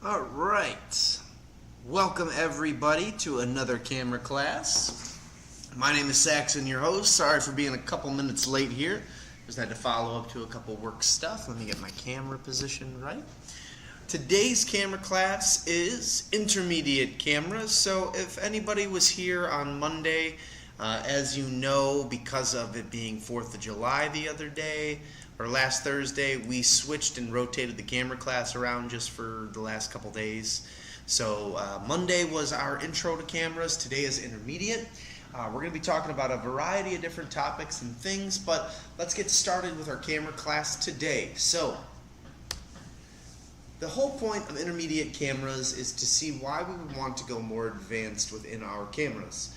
All right, welcome everybody to another camera class. My name is Saxon, your host. Sorry for being a couple minutes late here. Just had to follow up to a couple work stuff. Let me get my camera position right. Today's camera class is intermediate cameras. So if anybody was here on Monday, as you know, because of it being 4th of July the other day, or last Thursday, we switched and rotated the camera class around just for the last couple days. So Monday was our intro to cameras. Today is intermediate. We're going to be talking about a variety of different topics and things, but let's get started with our camera class today. So the whole point of intermediate cameras is to see why we would want to go more advanced within our cameras.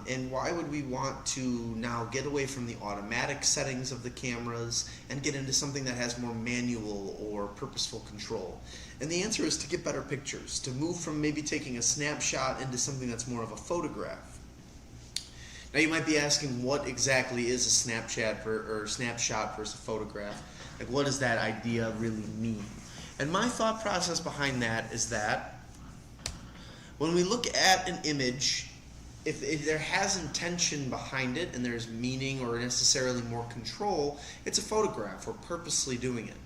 And why would we want to now get away from the automatic settings of the cameras and get into something that has more manual or purposeful control? And the answer is to get better pictures, to move from maybe taking a snapshot into something that's more of a photograph. Now you might be asking, what exactly is a snapshot versus a photograph? Like, what does that idea really mean? And my thought process behind that is that when we look at an image, if there has intention behind it and there's meaning or necessarily more control, it's a photograph. We're purposely doing it.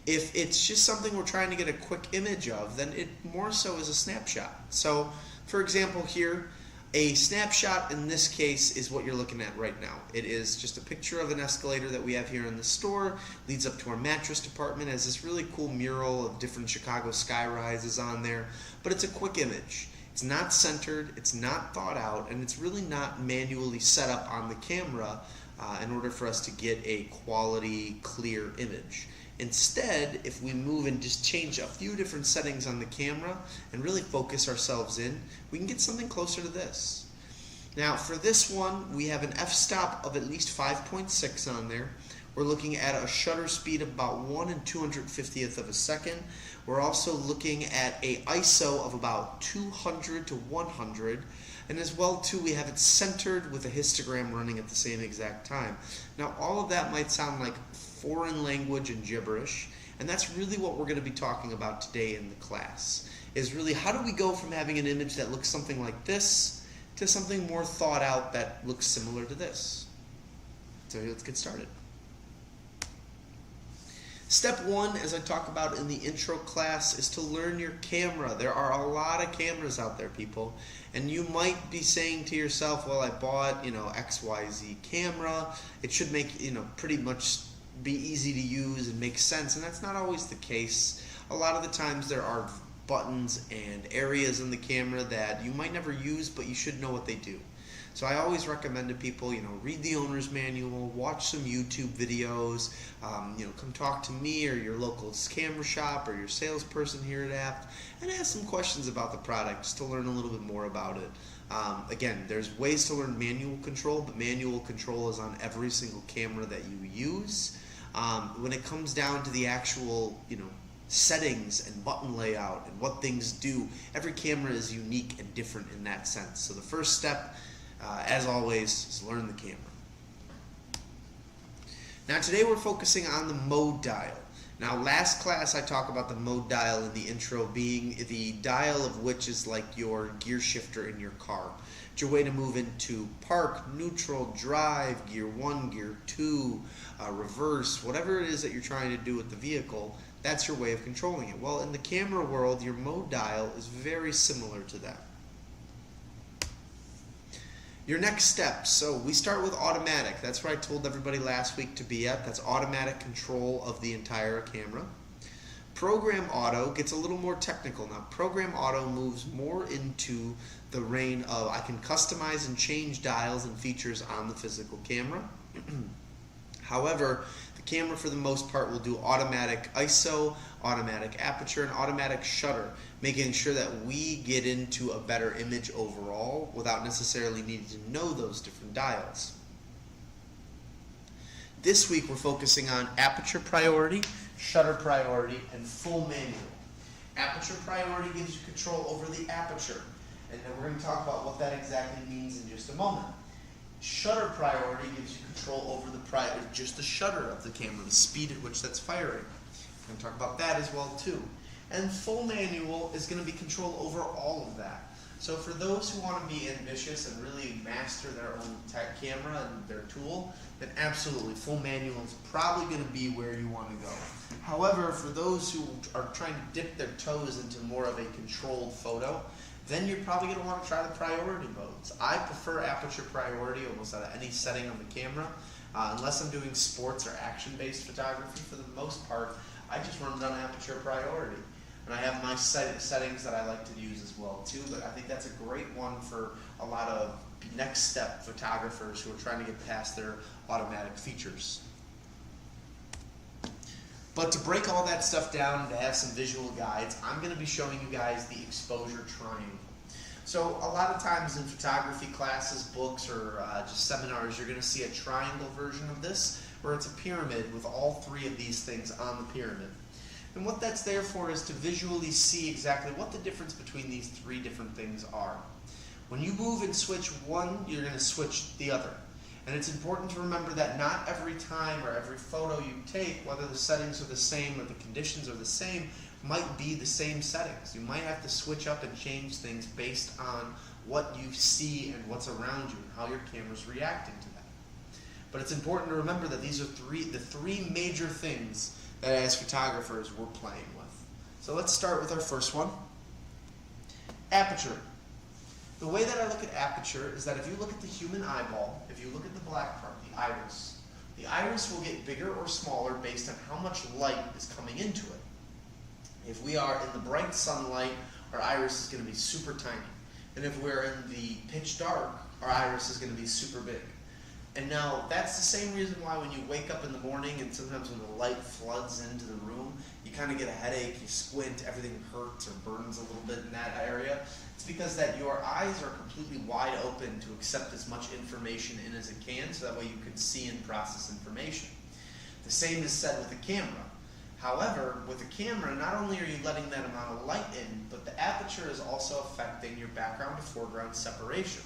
If it's just something we're trying to get a quick image of, then it more so is a snapshot. So, for example here, a snapshot in this case is what you're looking at right now. It is just a picture of an escalator that we have here in the store, leads up to our mattress department, has this really cool mural of different Chicago skyrises on there, but it's a quick image. It's not centered, it's not thought out, and it's really not manually set up on the camera in order for us to get a quality, clear image. Instead, if we move and just change a few different settings on the camera and really focus ourselves in, we can get something closer to this. Now, for this one, we have an f-stop of at least 5.6 on there. We're looking at a shutter speed of about 1 250th of a second. We're also looking at a ISO of about 200 to 100. And as well, too, we have it centered with a histogram running at the same exact time. Now, all of that might sound like foreign language and gibberish, and that's really what we're going to be talking about today in the class, is really how do we go from having an image that looks something like this to something more thought out that looks similar to this. So let's get started. Step one, as I talk about in the intro class, is to learn your camera. There are a lot of cameras out there, people, and you might be saying to yourself, well, I bought, XYZ camera. It should make, pretty much be easy to use and make sense, and that's not always the case. A lot of the times there are buttons and areas in the camera that you might never use, but you should know what they do. So I always recommend to people, read the owner's manual, watch some YouTube videos, come talk to me or your local camera shop or your salesperson here at Apt and ask some questions about the product just to learn a little bit more about it. Again, there's ways to learn manual control, but manual control is on every single camera that you use. When it comes down to the actual, settings and button layout and what things do, every camera is unique and different in that sense. So the first step, as always, is learn the camera. Now today we're focusing on the mode dial. Now last class I talked about the mode dial in the intro being the dial of which is like your gear shifter in your car. It's your way to move into park, neutral, drive, gear 1, gear 2, reverse, whatever it is that you're trying to do with the vehicle, that's your way of controlling it. Well, in the camera world, your mode dial is very similar to that. Your next steps. So we start with automatic. That's where I told everybody last week to be at. That's automatic control of the entire camera. Program auto gets a little more technical. Now, program auto moves more into the reign of I can customize and change dials and features on the physical camera. However, the camera for the most part will do automatic ISO, automatic aperture, and automatic shutter, making sure that we get into a better image overall without necessarily needing to know those different dials. This week we're focusing on aperture priority, shutter priority, and full manual. Aperture priority gives you control over the aperture, and then we're going to talk about what that exactly means in just a moment. Shutter priority gives you control over just the shutter of the camera, the speed at which that's firing. We're going to talk about that as well too. And full manual is going to be control over all of that. So for those who want to be ambitious and really master their own tech camera and their tool, then absolutely, full manual is probably going to be where you want to go. However, for those who are trying to dip their toes into more of a controlled photo, then you're probably going to want to try the priority modes. I prefer aperture priority almost out of any setting on the camera. Unless I'm doing sports or action-based photography, for the most part, I just run it on aperture priority. And I have my settings that I like to use as well too, but I think that's a great one for a lot of next step photographers who are trying to get past their automatic features. But to break all that stuff down and to have some visual guides, I'm going to be showing you guys the exposure triangle. So a lot of times in photography classes, books, or just seminars, you're going to see a triangle version of this, where it's a pyramid with all three of these things on the pyramid. And what that's there for is to visually see exactly what the difference between these three different things are. When you move and switch one, you're going to switch the other. And it's important to remember that not every time or every photo you take, whether the settings are the same or the conditions are the same, might be the same settings. You might have to switch up and change things based on what you see and what's around you and how your camera's reacting to that. But it's important to remember that these are the three major things that as photographers we're playing with. So let's start with our first one. Aperture. The way that I look at aperture is that if you look at the human eyeball, if you look at the black part, the iris will get bigger or smaller based on how much light is coming into it. If we are in the bright sunlight, our iris is going to be super tiny. And if we're in the pitch dark, our iris is going to be super big. And now, that's the same reason why when you wake up in the morning and sometimes when the light floods into the room, you kind of get a headache, you squint, everything hurts or burns a little bit in that area. It's because that your eyes are completely wide open to accept as much information in as it can, so that way you can see and process information. The same is said with a camera. However, with a camera, not only are you letting that amount of light in, but the aperture is also affecting your background to foreground separation.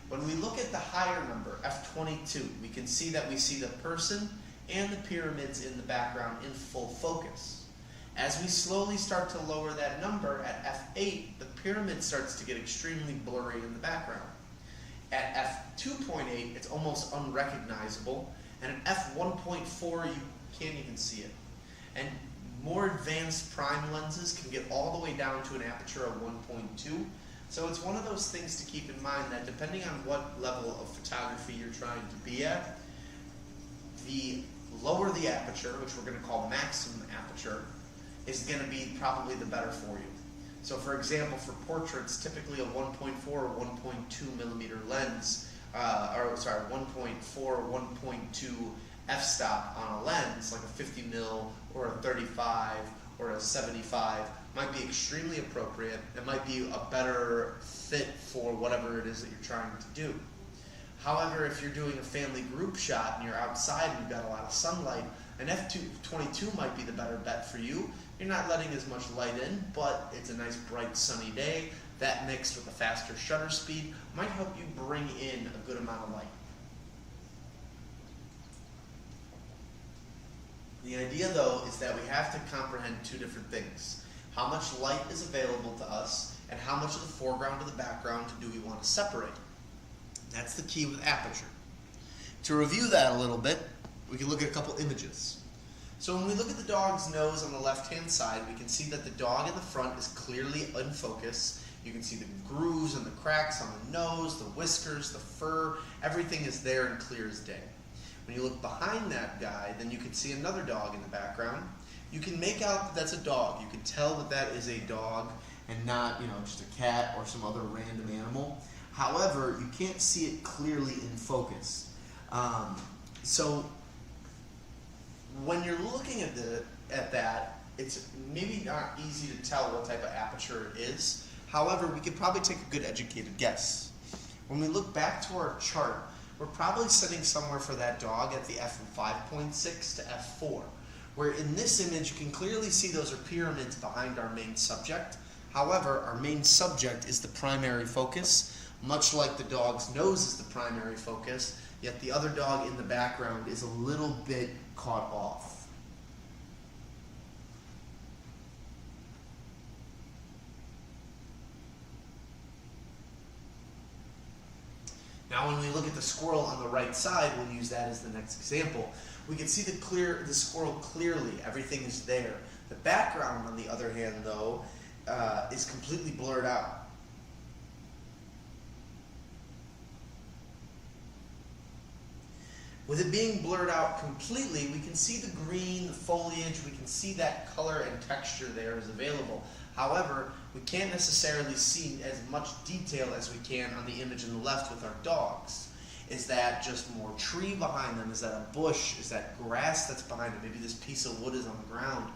When we look at the higher number, f22, we can see that we see the person and the pyramids in the background in full focus. As we slowly start to lower that number at f8, the pyramid starts to get extremely blurry in the background. At f2.8, it's almost unrecognizable, and at f1.4, you can't even see it. And more advanced prime lenses can get all the way down to an aperture of 1.2. So it's one of those things to keep in mind that depending on what level of photography you're trying to be at, the lower the aperture, which we're going to call maximum aperture, is going to be probably the better for you. So for example, for portraits, typically a 1.4 or 1.2 millimeter lens, 1.4 or 1.2 f-stop on a lens, like a 50 mil or a 35 or a 75, might be extremely appropriate. It might be a better fit for whatever it is that you're trying to do. However, if you're doing a family group shot and you're outside and you've got a lot of sunlight, an f22 might be the better bet for you. You're not letting as much light in, but it's a nice bright sunny day. That mixed with a faster shutter speed might help you bring in a good amount of light. The idea, though, is that we have to comprehend two different things. How much light is available to us, and how much of the foreground to the background do we want to separate. That's the key with aperture. To review that a little bit, we can look at a couple images. So when we look at the dog's nose on the left-hand side, we can see that the dog in the front is clearly in focus. You can see the grooves and the cracks on the nose, the whiskers, the fur, everything is there and clear as day. When you look behind that guy, then you can see another dog in the background. You can make out that that's a dog. You can tell that that is a dog and not, just a cat or some other random animal. However, you can't see it clearly in focus. So when you're looking at that, it's maybe not easy to tell what type of aperture it is. However, we could probably take a good educated guess. When we look back to our chart, we're probably sitting somewhere for that dog at the f5.6 to f4, where in this image you can clearly see those are pyramids behind our main subject. However, our main subject is the primary focus, much like the dog's nose is the primary focus, yet the other dog in the background is a little bit caught off. Now when we look at the squirrel on the right side, we'll use that as the next example. We can see the squirrel clearly, everything is there. The background, on the other hand, though, is completely blurred out. With it being blurred out completely, we can see the green, the foliage, we can see that color and texture there is available. However, we can't necessarily see as much detail as we can on the image on the left with our dogs. Is that just more tree behind them? Is that a bush? Is that grass that's behind it? Maybe this piece of wood is on the ground.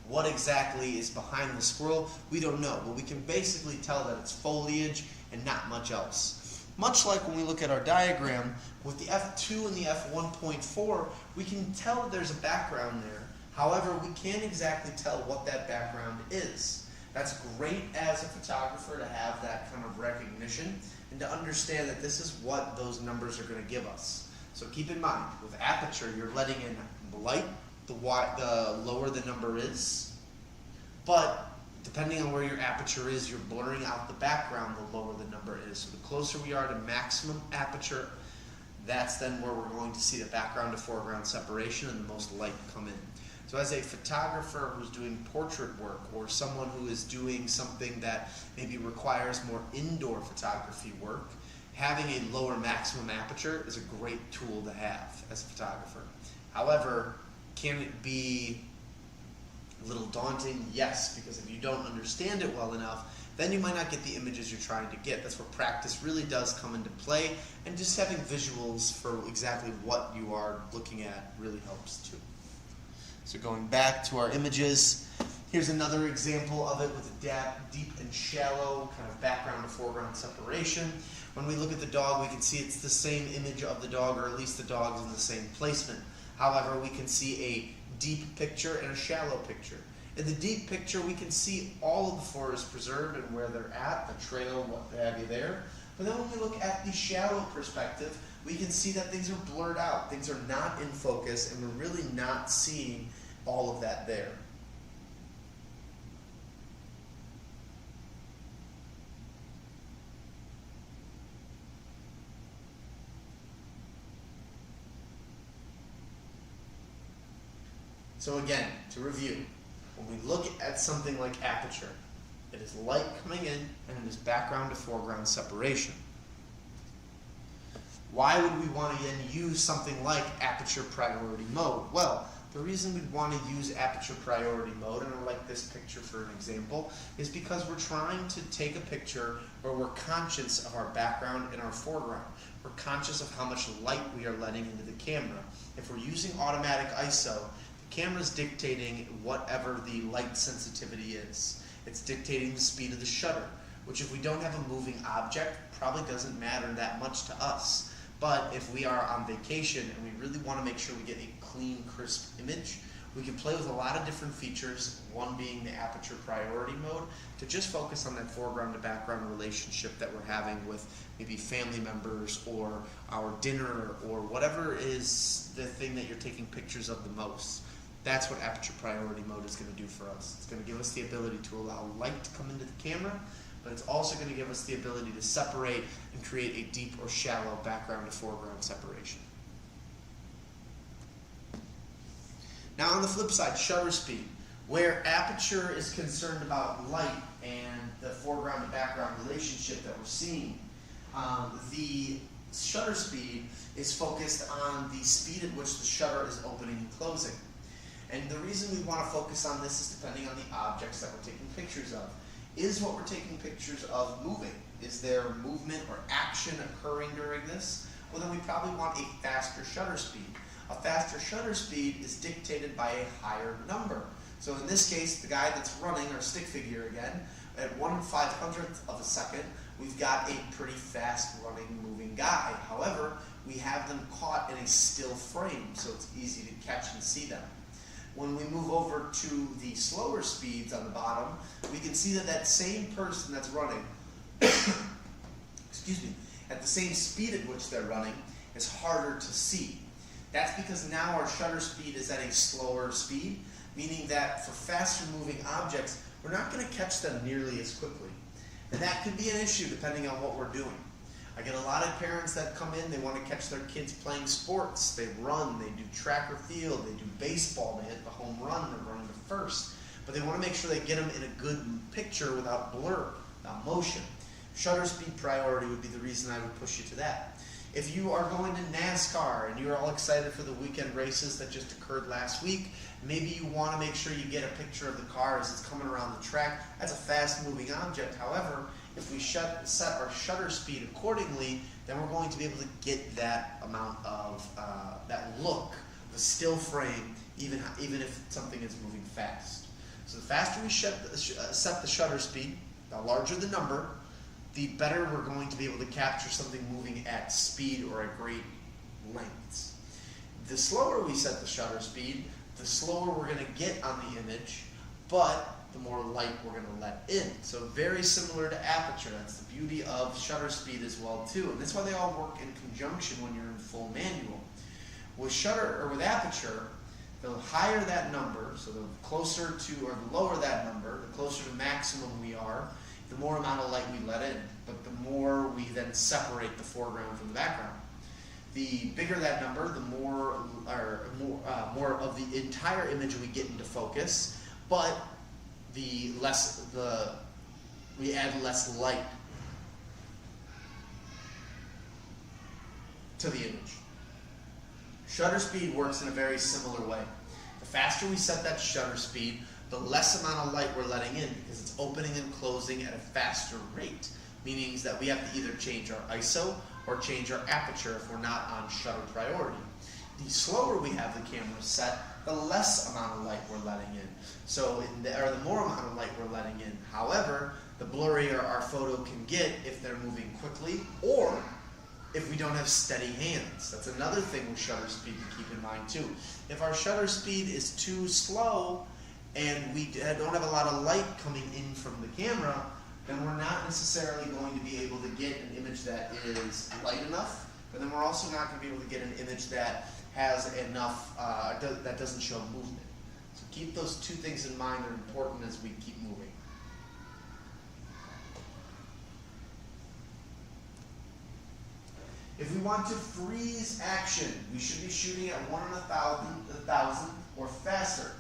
What exactly is behind the squirrel? We don't know, but we can basically tell that it's foliage and not much else. Much like when we look at our diagram, with the F2 and the F1.4, we can tell that there's a background there. However, we can't exactly tell what that background is. That's great as a photographer to have that kind of recognition and to understand that this is what those numbers are going to give us. So keep in mind, with aperture, you're letting in light, the lower the number is, but depending on where your aperture is, you're blurring out the background the lower the number is. So the closer we are to maximum aperture, that's then where we're going to see the background to foreground separation and the most light come in. So as a photographer who's doing portrait work, or someone who is doing something that maybe requires more indoor photography work, having a lower maximum aperture is a great tool to have as a photographer. However, can it be a little daunting? Yes, because if you don't understand it well enough, then you might not get the images you're trying to get. That's where practice really does come into play, and just having visuals for exactly what you are looking at really helps too. So going back to our images, here's another example of it with a deep and shallow kind of background to foreground separation. When we look at the dog, we can see it's the same image of the dog, or at least the dog's in the same placement. However, we can see a deep picture and a shallow picture. In the deep picture, we can see all of the forest preserved and where they're at, the trail, what have you there. But then when we look at the shallow perspective, we can see that things are blurred out. Things are not in focus, and we're really not seeing all of that there. So again, to review, when we look at something like aperture, it is light coming in and it is background to foreground separation. Why would we want to then use something like aperture priority mode? Well, the reason we'd want to use aperture priority mode, and I like this picture for an example, is because we're trying to take a picture where we're conscious of our background and our foreground. We're conscious of how much light we are letting into the camera. If we're using automatic ISO, the camera's dictating whatever the light sensitivity is. It's dictating the speed of the shutter, which if we don't have a moving object, probably doesn't matter that much to us. But if we are on vacation and we really want to make sure we get a clean, crisp image, we can play with a lot of different features, one being the aperture priority mode, to just focus on that foreground to background relationship that we're having with maybe family members or our dinner or whatever is the thing that you're taking pictures of the most. That's what aperture priority mode is going to do for us. It's going to give us the ability to allow light to come into the camera, but it's also going to give us the ability to separate and create a deep or shallow background to foreground separation. Now on the flip side, shutter speed. Where aperture is concerned about light and the foreground to background relationship that we're seeing, the shutter speed is focused on the speed at which the shutter is opening and closing. And the reason we want to focus on this is depending on the objects that we're taking pictures of. Is what we're taking pictures of moving? Is there movement or action occurring during this? Well, then we probably want a faster shutter speed. A faster shutter speed is dictated by a higher number. So in this case, the guy that's running, our stick figure again, at 1/500th of a second, we've got a pretty fast running, moving guy. However, we have them caught in a still frame, so it's easy to catch and see them. When we move over to the slower speeds on the bottom, we can see that that same person that's running, excuse me, at the same speed at which they're running is harder to see. That's because now our shutter speed is at a slower speed, meaning that for faster moving objects, we're not going to catch them nearly as quickly. And that could be an issue depending on what we're doing. I get a lot of parents that come in, they want to catch their kids playing sports. They run, they do track or field, they do baseball, they hit the home run, they're running to first. But they want to make sure they get them in a good picture without blur, without motion. Shutter speed priority would be the reason I would push you to that. If you are going to NASCAR and you're all excited for the weekend races that just occurred last week, maybe you want to make sure you get a picture of the car as it's coming around the track. That's a fast moving object. However, if we set our shutter speed accordingly, then we're going to be able to get that amount of, that look, the still frame, even if something is moving fast. So the faster we set the shutter speed, the larger the number, the better we're going to be able to capture something moving at speed or at great lengths. The slower we set the shutter speed, the slower we're going to get on the image, but the more light we're going to let in. So very similar to aperture. That's the beauty of shutter speed as well too. And that's why they all work in conjunction when you're in full manual. With aperture, the higher that number, so the closer to or the lower that number, the closer to maximum we are, the more amount of light we let in, but the more we then separate the foreground from the background. The bigger that number, the more of the entire image we get into focus, but we add less light to the image. Shutter speed works in a very similar way. The faster we set that shutter speed, the less amount of light we're letting in because it's opening and closing at a faster rate, meaning that we have to either change our ISO or change our aperture if we're not on shutter priority. The slower we have the camera set, the less amount of light we're letting in. The more amount of light we're letting in. However, the blurrier our photo can get if they're moving quickly or if we don't have steady hands. That's another thing with shutter speed to keep in mind too. If our shutter speed is too slow and we don't have a lot of light coming in from the camera, then we're not necessarily going to be able to get an image that is light enough, but then we're also not going to be able to get an image that has enough, that doesn't show movement. So keep those two things in mind. They're important as we keep moving. If we want to freeze action, we should be shooting at 1 in 1,000 or faster.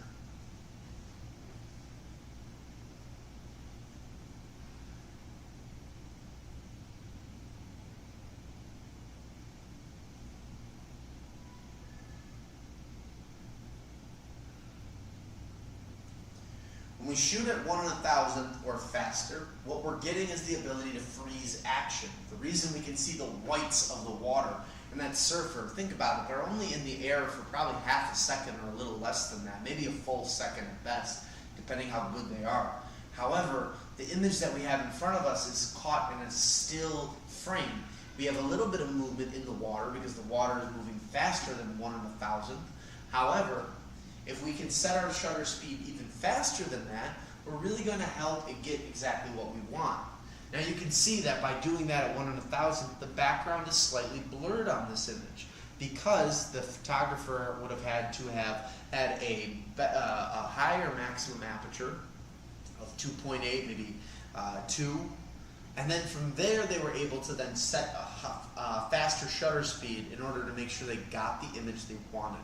When we shoot at 1 in 1,000 or faster, what we're getting is the ability to freeze action. The reason we can see the whites of the water and that surfer, think about it, they're only in the air for probably half a second or a little less than that, maybe a full second at best, depending how good they are. However, the image that we have in front of us is caught in a still frame. We have a little bit of movement in the water because the water is moving faster than 1 in 1,000. However, if we can set our shutter speed even faster than that, we're really going to help it get exactly what we want. Now you can see that by doing that at 1 in 1,000, the background is slightly blurred on this image because the photographer would have had to have had a higher maximum aperture of 2.8, maybe 2. And then from there, they were able to then set a faster shutter speed in order to make sure they got the image they wanted.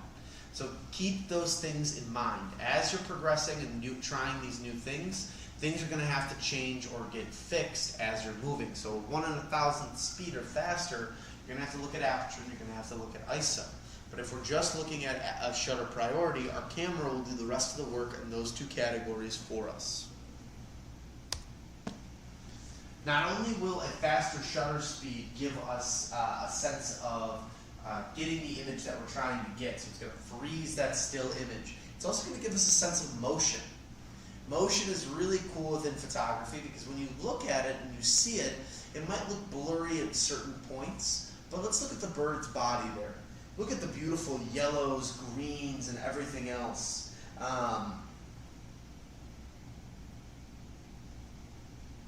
So keep those things in mind. As you're progressing and trying these new things are going to have to change or get fixed as you're moving. So 1 in 1,000 speed or faster, you're going to have to look at aperture and you're going to have to look at ISO. But if we're just looking at a shutter priority, our camera will do the rest of the work in those two categories for us. Not only will a faster shutter speed give us a sense of getting the image that we're trying to get, so it's going to freeze that still image, it's also going to give us a sense of motion. Motion is really cool within photography because when you look at it and you see it, it might look blurry at certain points, but let's look at the bird's body there. Look at the beautiful yellows, greens, and everything else.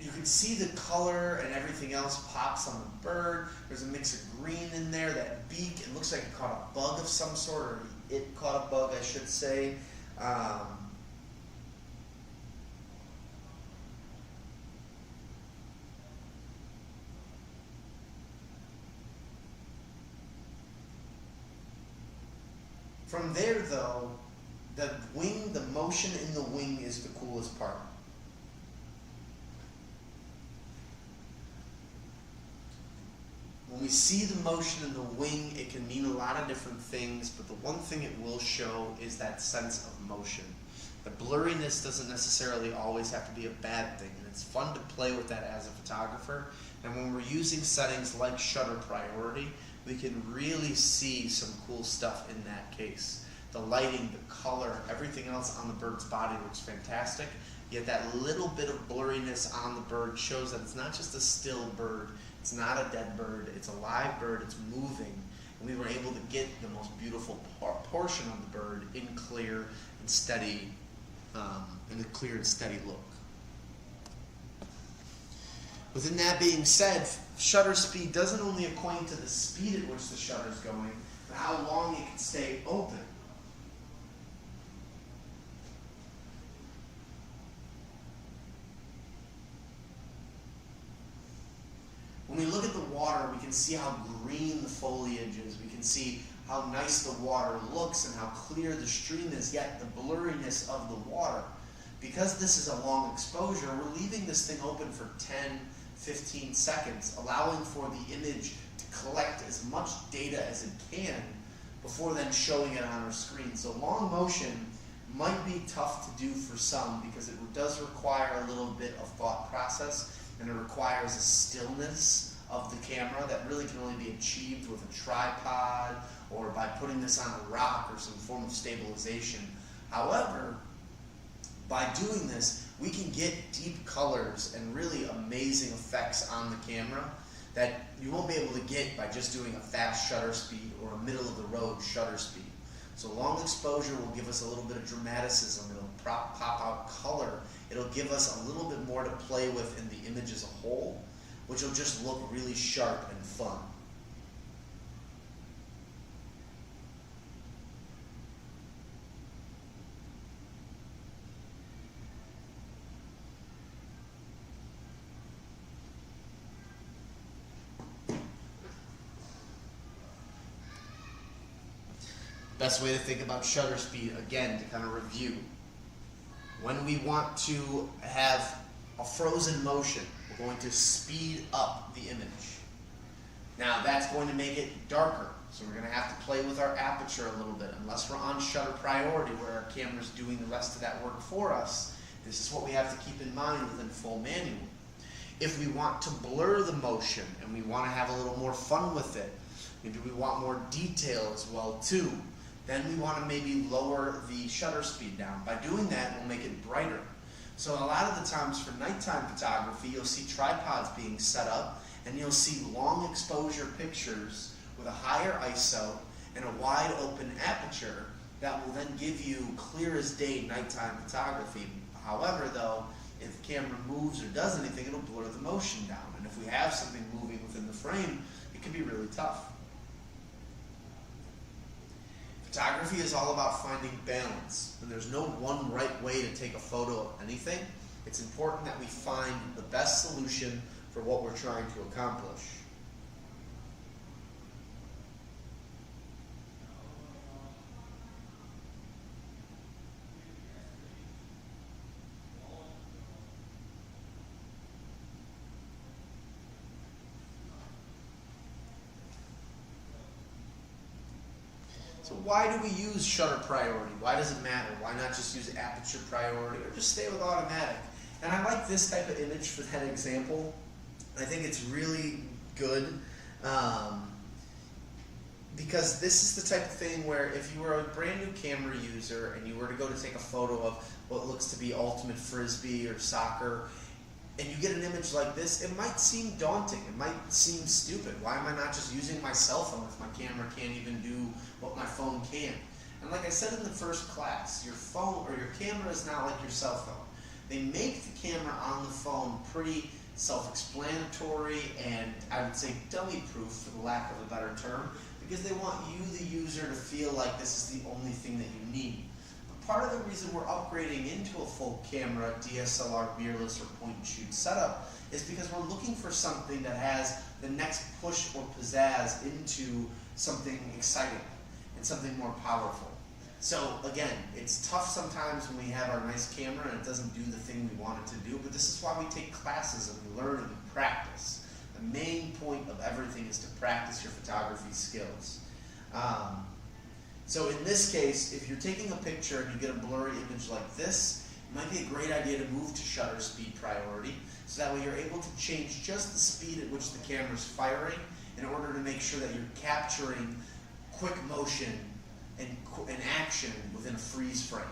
You can see the color and everything else pops on the bird. There's a mix of green in there. That beak, it looks like it caught a bug of some sort, or it caught a bug, I should say. From there though, the wing, the motion in the wing is the coolest part. When we see the motion in the wing, it can mean a lot of different things, but the one thing it will show is that sense of motion. The blurriness doesn't necessarily always have to be a bad thing, and it's fun to play with that as a photographer. And when we're using settings like shutter priority, we can really see some cool stuff in that case. The lighting, the color, everything else on the bird's body looks fantastic, yet that little bit of blurriness on the bird shows that it's not just a still bird, it's not a dead bird, it's a live bird, it's moving, and we were able to get the most beautiful portion of the bird in clear and steady, in a clear and steady look. Within that being said, shutter speed doesn't only equate to the speed at which the shutter is going, but how long it can stay open. When we look at the water, we can see how green the foliage is. We can see how nice the water looks and how clear the stream is, yet the blurriness of the water. Because this is a long exposure, we're leaving this thing open for 10, 15 seconds, allowing for the image to collect as much data as it can before then showing it on our screen. So long motion might be tough to do for some because it does require a little bit of thought process, and it requires a stillness of the camera that really can only be achieved with a tripod or by putting this on a rock or some form of stabilization. However, by doing this, we can get deep colors and really amazing effects on the camera that you won't be able to get by just doing a fast shutter speed or a middle of the road shutter speed. So long exposure will give us a little bit of dramaticism, it'll pop out color, it'll give us a little bit more to play with in the image as a whole, which will just look really sharp and fun. Best way to think about shutter speed, again, to kind of review. When we want to have a frozen motion, we're going to speed up the image. Now that's going to make it darker, so we're going to have to play with our aperture a little bit. Unless we're on shutter priority where our camera's doing the rest of that work for us, this is what we have to keep in mind within full manual. If we want to blur the motion and we want to have a little more fun with it, maybe we want more detail as well too, then we want to maybe lower the shutter speed down. By doing that, we'll make it brighter. So a lot of the times for nighttime photography, you'll see tripods being set up and you'll see long exposure pictures with a higher ISO and a wide open aperture that will then give you clear as day nighttime photography. However though, if the camera moves or does anything, it'll blur the motion down. And if we have something moving within the frame, it can be really tough. Photography is all about finding balance, and there's no one right way to take a photo of anything. It's important that we find the best solution for what we're trying to accomplish. So why do we use shutter priority? Why does it matter? Why not just use aperture priority or just stay with automatic? And I like this type of image for that example. I think it's really good because this is the type of thing where if you were a brand new camera user and you were to go to take a photo of what looks to be ultimate frisbee or soccer, and you get an image like this, it might seem daunting, it might seem stupid. Why am I not just using my cell phone if my camera can't even do what my phone can? And like I said in the first class, your phone or your camera is not like your cell phone. They make the camera on the phone pretty self-explanatory and I would say dummy-proof for the lack of a better term, because they want you, the user, to feel like this is the only thing that you need. Part of the reason we're upgrading into a full camera, DSLR, mirrorless, or point-and-shoot setup is because we're looking for something that has the next push or pizzazz into something exciting and something more powerful. So again, it's tough sometimes when we have our nice camera and it doesn't do the thing we want it to do, but this is why we take classes and we learn and we practice. The main point of everything is to practice your photography skills. So in this case, if you're taking a picture and you get a blurry image like this, it might be a great idea to move to shutter speed priority, so that way you're able to change just the speed at which the camera's firing in order to make sure that you're capturing quick motion and action within a freeze frame.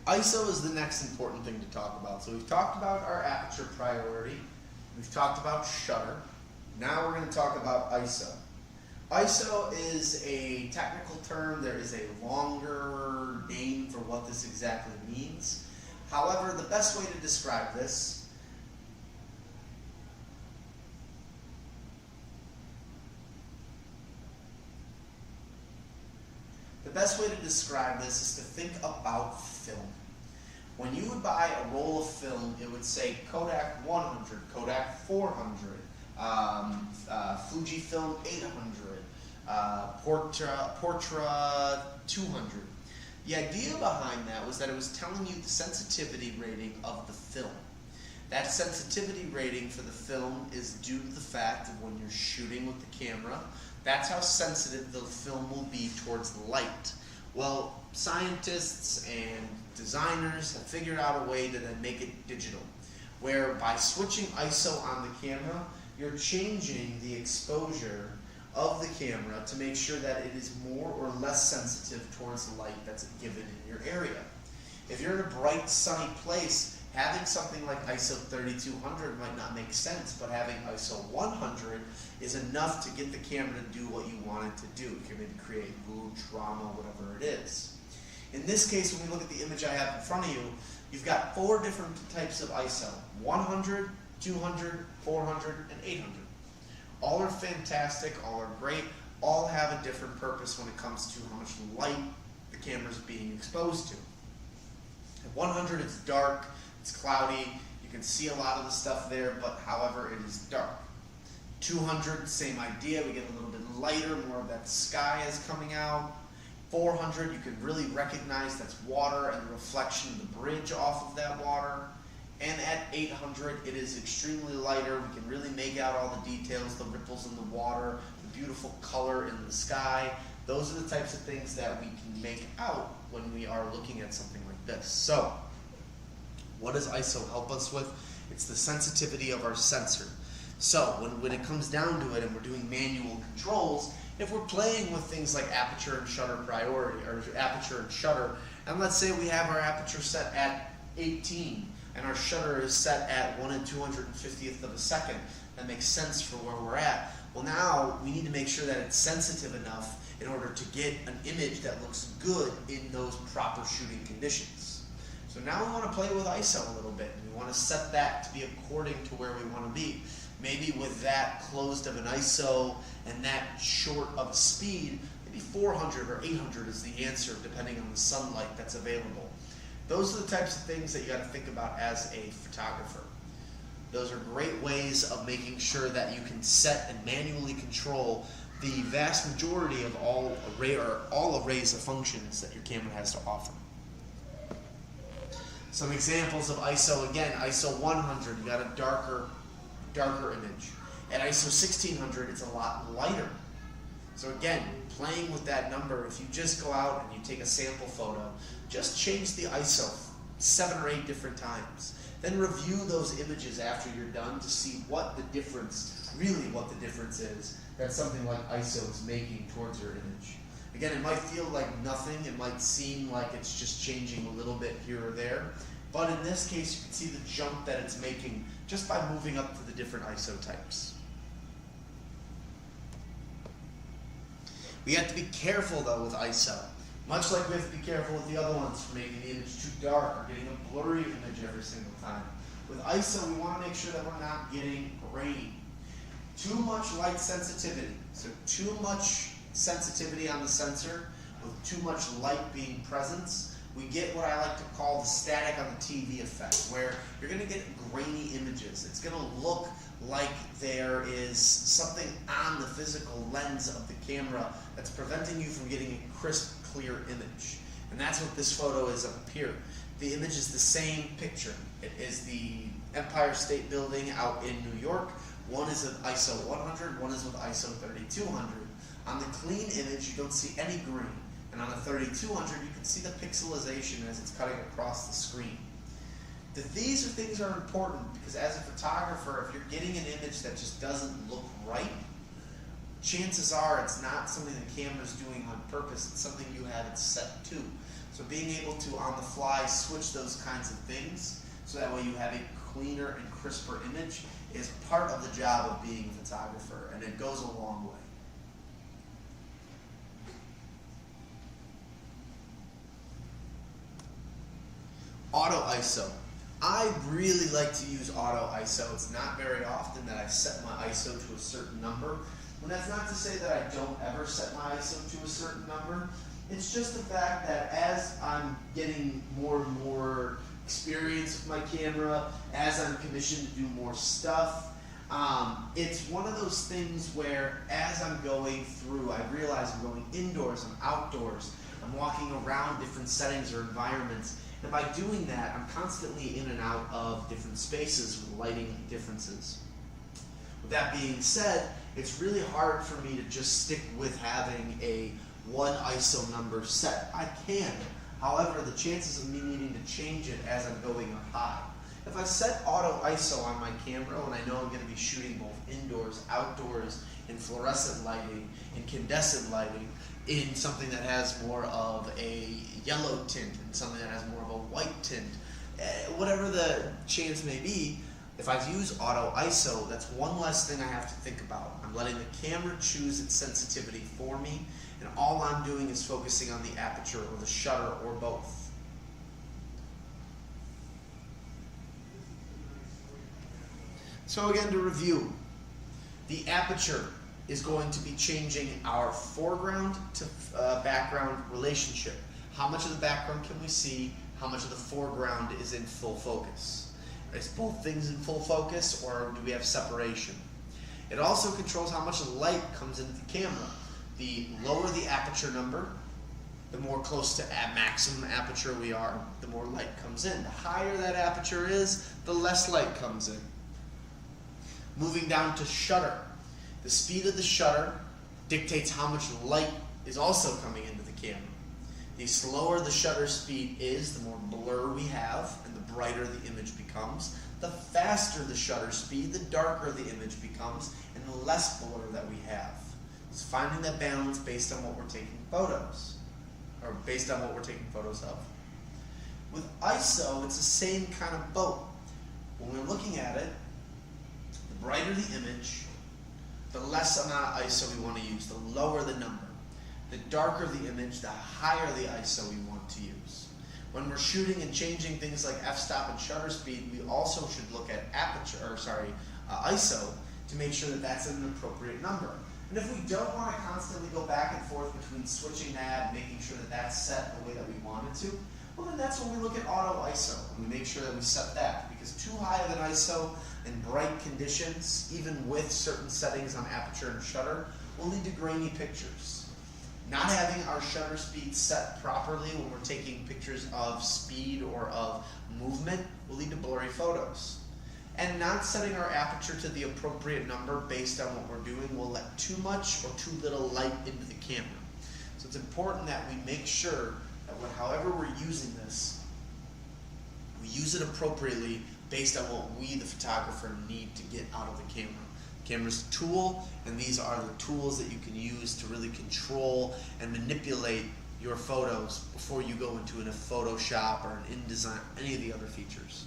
ISO is the next important thing to talk about. So we've talked about our aperture priority, we've talked about shutter. Now we're going to talk about ISO. ISO is a technical term. There is a longer name for what this exactly means. However, the best way to describe this is to think about film. When you would buy a roll of film, it would say Kodak 100, Kodak 400, Fujifilm 800, Portra 200. The idea behind that was that it was telling you the sensitivity rating of the film. That sensitivity rating for the film is due to the fact of when you're shooting with the camera, that's how sensitive the film will be towards the light. Well, scientists and designers have figured out a way to then make it digital, where by switching ISO on the camera, you're changing the exposure of the camera to make sure that it is more or less sensitive towards the light that's given in your area. If you're in a bright, sunny place, having something like ISO 3200 might not make sense, but having ISO 100 is enough to get the camera to do what you want it to do. You can maybe create mood, drama, whatever it is. In this case, when we look at the image I have in front of you, you've got 4 different types of ISO: 100, 200, 400, and 800. All are fantastic, all are great, all have a different purpose when it comes to how much light the camera is being exposed to. At 100, it's dark, it's cloudy, you can see a lot of the stuff there, but however, it is dark. 200, same idea, we get a little bit lighter, more of that sky is coming out. 400, you can really recognize that's water and the reflection of the bridge off of that water. And at 800, it is extremely lighter. We can really make out all the details, the ripples in the water, the beautiful color in the sky. Those are the types of things that we can make out when we are looking at something like this. So, what does ISO help us with? It's the sensitivity of our sensor. So, when it comes down to it and we're doing manual controls, if we're playing with things like aperture and shutter priority, or aperture and shutter, and let's say we have our aperture set at 18, and our shutter is set at 1 250th of a second, that makes sense for where we're at. Well, now we need to make sure that it's sensitive enough in order to get an image that looks good in those proper shooting conditions. So now we want to play with ISO a little bit, and we want to set that to be according to where we want to be. Maybe with that closed of an ISO and that short of a speed, maybe 400 or 800 is the answer depending on the sunlight that's available. Those are the types of things that you got to think about as a photographer. Those are great ways of making sure that you can set and manually control the vast majority of all arrays of functions that your camera has to offer. Some examples of ISO, again, ISO 100, you got a darker image. At ISO 1600, it's a lot lighter. So again, playing with that number, if you just go out and you take a sample photo, just change the ISO 7 or 8 different times. Then review those images after you're done to see what the difference is that something like ISO is making towards your image. Again, it might feel like nothing, it might seem like it's just changing a little bit here or there, but in this case you can see the jump that it's making just by moving up to the different ISO types. We have to be careful though with ISO. Much like we have to be careful with the other ones for making the image too dark or getting a blurry image every single time. With ISO, we want to make sure that we're not getting grain. Too much light sensitivity, so too much sensitivity on the sensor, with too much light being present, we get what I like to call the static on the TV effect, where you're going to get grainy images. It's going to look like there is something on the physical lens of the camera that's preventing you from getting a crisp, clear image. And that's what this photo is up here. The image is the same picture. It is the Empire State Building out in New York. One is with ISO 100, one is with ISO 3200. On the clean image, you don't see any green. And on the 3200, you can see the pixelization as it's cutting across the screen. These things are important because as a photographer, if you're getting an image that just doesn't look right, chances are it's not something the camera's doing on purpose, it's something you have it set to. So being able to, on the fly, switch those kinds of things, so that way you have a cleaner and crisper image, is part of the job of being a photographer, and it goes a long way. Auto ISO. I really like to use auto ISO. It's not very often that I set my ISO to a certain number. And that's not to say that I don't ever set my ISO to a certain number. It's just the fact that as I'm getting more and more experience with my camera, as I'm commissioned to do more stuff, it's one of those things where as I'm going through, I realize I'm going indoors, I'm outdoors, I'm walking around different settings or environments. And by doing that, I'm constantly in and out of different spaces with lighting differences. With that being said, it's really hard for me to just stick with having a one ISO number set. I can. However, the chances of me needing to change it as I'm going are high. If I set auto ISO on my camera when I know I'm going to be shooting both indoors, outdoors, in fluorescent lighting, in incandescent lighting, in something that has more of a yellow tint, and something that has more of a white tint, whatever the chance may be, if I use auto ISO, that's one less thing I have to think about. I'm letting the camera choose its sensitivity for me, and all I'm doing is focusing on the aperture or the shutter or both. So again, to review, the aperture is going to be changing our foreground to background relationship. How much of the background can we see? How much of the foreground is in full focus? Is both things in full focus, or do we have separation? It also controls how much light comes into the camera. The lower the aperture number, the more close to maximum aperture we are, the more light comes in. The higher that aperture is, the less light comes in. Moving down to shutter. The speed of the shutter dictates how much light is also coming into the camera. The slower the shutter speed is, the more blur we have, and the brighter the image becomes. The faster the shutter speed, the darker the image becomes, and the less blur that we have. It's finding that balance based on what we're taking photos, or based on what we're taking photos of. With ISO, it's the same kind of boat. When we're looking at it, the brighter the image, the less amount of ISO we want to use, the lower the number. The darker the image, the higher the ISO we want to use. When we're shooting and changing things like f-stop and shutter speed, we also should look at ISO to make sure that that's an appropriate number. And if we don't want to constantly go back and forth between switching that and making sure that that's set the way that we want it to, well then that's when we look at auto ISO and we make sure that we set that, because too high of an ISO in bright conditions, even with certain settings on aperture and shutter, will lead to grainy pictures. Not having our shutter speed set properly when we're taking pictures of speed or of movement will lead to blurry photos. And not setting our aperture to the appropriate number based on what we're doing will let too much or too little light into the camera. So it's important that we make sure that however we're using this, we use it appropriately based on what we, the photographer, need to get out of the camera. The camera's a tool, and these are the tools that you can use to really control and manipulate your photos before you go into a Photoshop or an InDesign, any of the other features.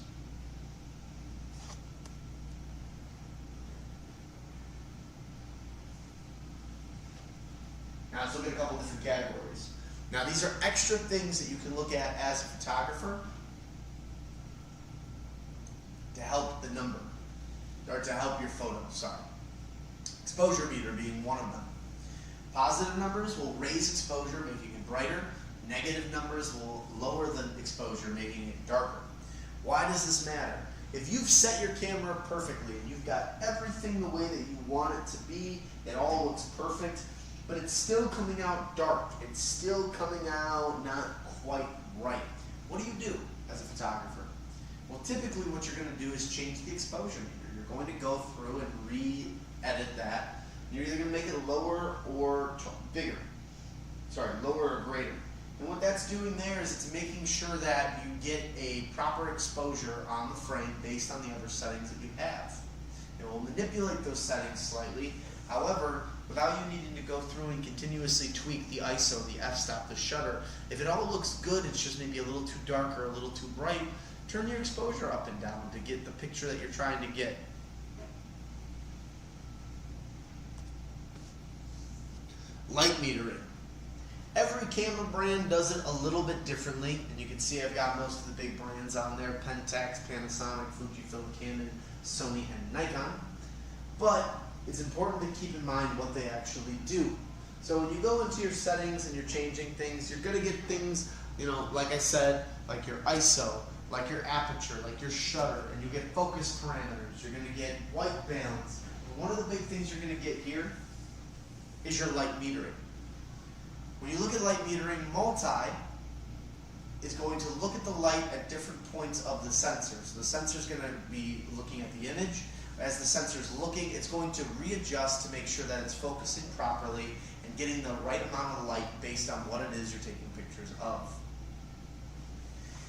Now let's look at a couple different categories. Now these are extra things that you can look at as a photographer to help the number, or to help your photo, sorry. Exposure meter being one of them. Positive numbers will raise exposure, making it brighter. Negative numbers will lower the exposure, making it darker. Why does this matter? If you've set your camera perfectly and you've got everything the way that you want it to be, it all looks perfect, but it's still coming out dark. It's still coming out not quite right. What do as a photographer? Well, typically what you're going to do is change the exposure meter. You're going to go through and re-edit that. You're either going to make it lower or bigger. Sorry, lower or greater. And what that's doing there is it's making sure that you get a proper exposure on the frame based on the other settings that you have. It will manipulate those settings slightly, however, without you needing to go through and continuously tweak the ISO, the f-stop, the shutter. If it all looks good, it's just maybe a little too dark or a little too bright, turn your exposure up and down to get the picture that you're trying to get. Light metering. Every camera brand does it a little bit differently, and you can see I've got most of the big brands on there: Pentax, Panasonic, Fujifilm, Canon, Sony, and Nikon. But it's important to keep in mind what they actually do. So when you go into your settings and you're changing things, you're going to get things, like I said, like your ISO, like your aperture, like your shutter, and you get focus parameters. You're going to get white balance. And one of the big things you're going to get here is your light metering. When you look at light metering, multi is going to look at the light at different points of the sensor. So the sensor is going to be looking at the image. As the sensor is looking, it's going to readjust to make sure that it's focusing properly and getting the right amount of light based on what it is you're taking pictures of.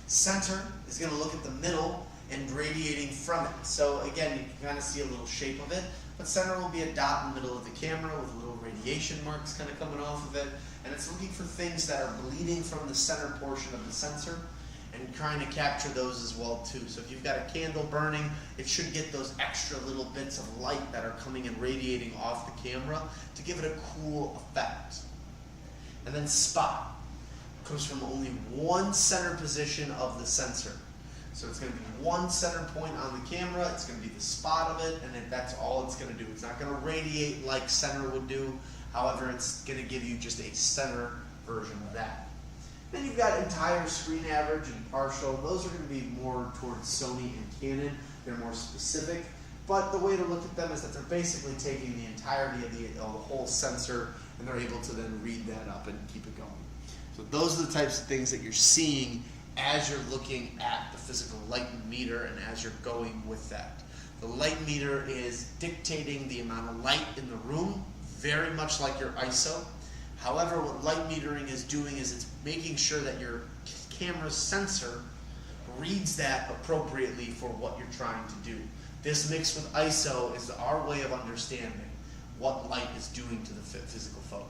Center is going to look at the middle and radiating from it. So again, you can kind of see a little shape of it, but center will be a dot in the middle of the camera with little radiation marks kind of coming off of it, and it's looking for things that are bleeding from the center portion of the sensor and trying to capture those as well too. So if you've got a candle burning, it should get those extra little bits of light that are coming and radiating off the camera to give it a cool effect. And then spot comes from only one center position of the sensor. So it's going to be one center point on the camera, it's going to be the spot of it, and that's all it's going to do. It's not going to radiate like center would do, however, it's going to give you just a center version of that. Then you've got entire screen average and partial. Those are going to be more towards Sony and Canon. They're more specific, but the way to look at them is that they're basically taking the entirety of the whole sensor, and they're able to then read that up and keep it going. So those are the types of things that you're seeing as you're looking at the physical light meter and as you're going with that. The light meter is dictating the amount of light in the room, very much like your ISO. However, what light metering is doing is it's making sure that your camera's sensor reads that appropriately for what you're trying to do. This mixed with ISO is our way of understanding what light is doing to the physical photo.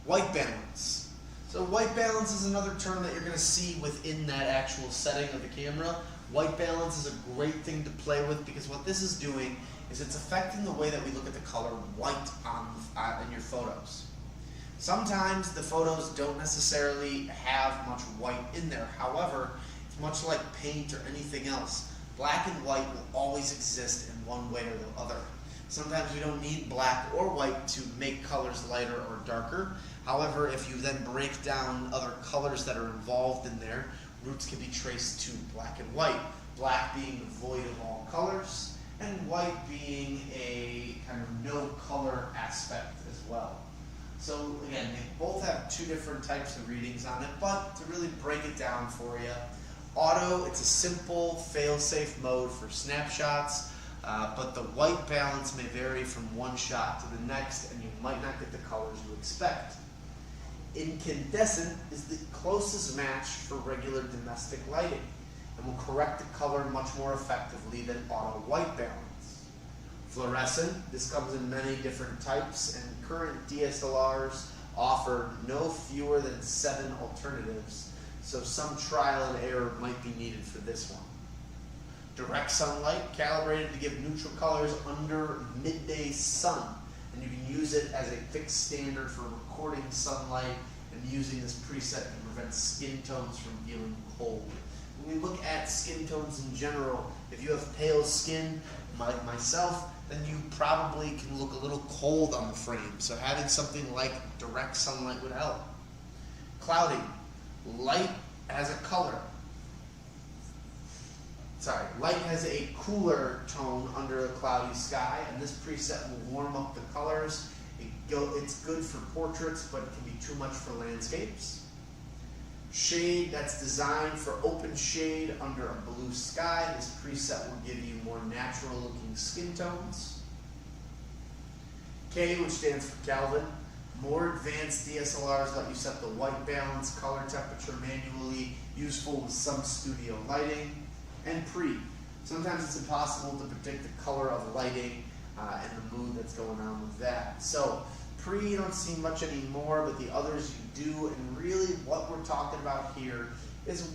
White balance. So white balance is another term that you're going to see within that actual setting of the camera. White balance is a great thing to play with because what this is doing is it's affecting the way that we look at the color white in your photos. Sometimes the photos don't necessarily have much white in there. However, it's much like paint or anything else. Black and white will always exist in one way or the other. Sometimes we don't need black or white to make colors lighter or darker. However, if you then break down other colors that are involved in there, roots can be traced to black and white. Black being void of all colors, and white being a kind of no color aspect as well. So again, they both have two different types of readings on it, but to really break it down for you, auto, it's a simple fail-safe mode for snapshots, but the white balance may vary from one shot to the next, and you might not get the colors you expect. Incandescent is the closest match for regular domestic lighting and will correct the color much more effectively than auto white balance. Fluorescent, this comes in many different types, and current DSLRs offer no fewer than 7 alternatives, so some trial and error might be needed for this one. Direct sunlight, calibrated to give neutral colors under midday sun, and you can use it as a fixed standard for recording sunlight and using this preset to prevent skin tones from feeling cold. when we look at skin tones in general, if you have pale skin, like myself, then you probably can look a little cold on the frame. So having something like direct sunlight would help. Cloudy. Light has a color. Light has a cooler tone under a cloudy sky, and this preset will warm up the colors. It's good for portraits, but it can be too much for landscapes. Shade, that's designed for open shade under a blue sky. This preset will give you more natural looking skin tones. K, which stands for Kelvin. More advanced DSLRs let you set the white balance, color temperature manually, useful with some studio lighting. And pre, sometimes it's impossible to predict the color of lighting and the mood that's going on with that. So pre, you don't see much anymore, but the others you do. And really what we're talking about here is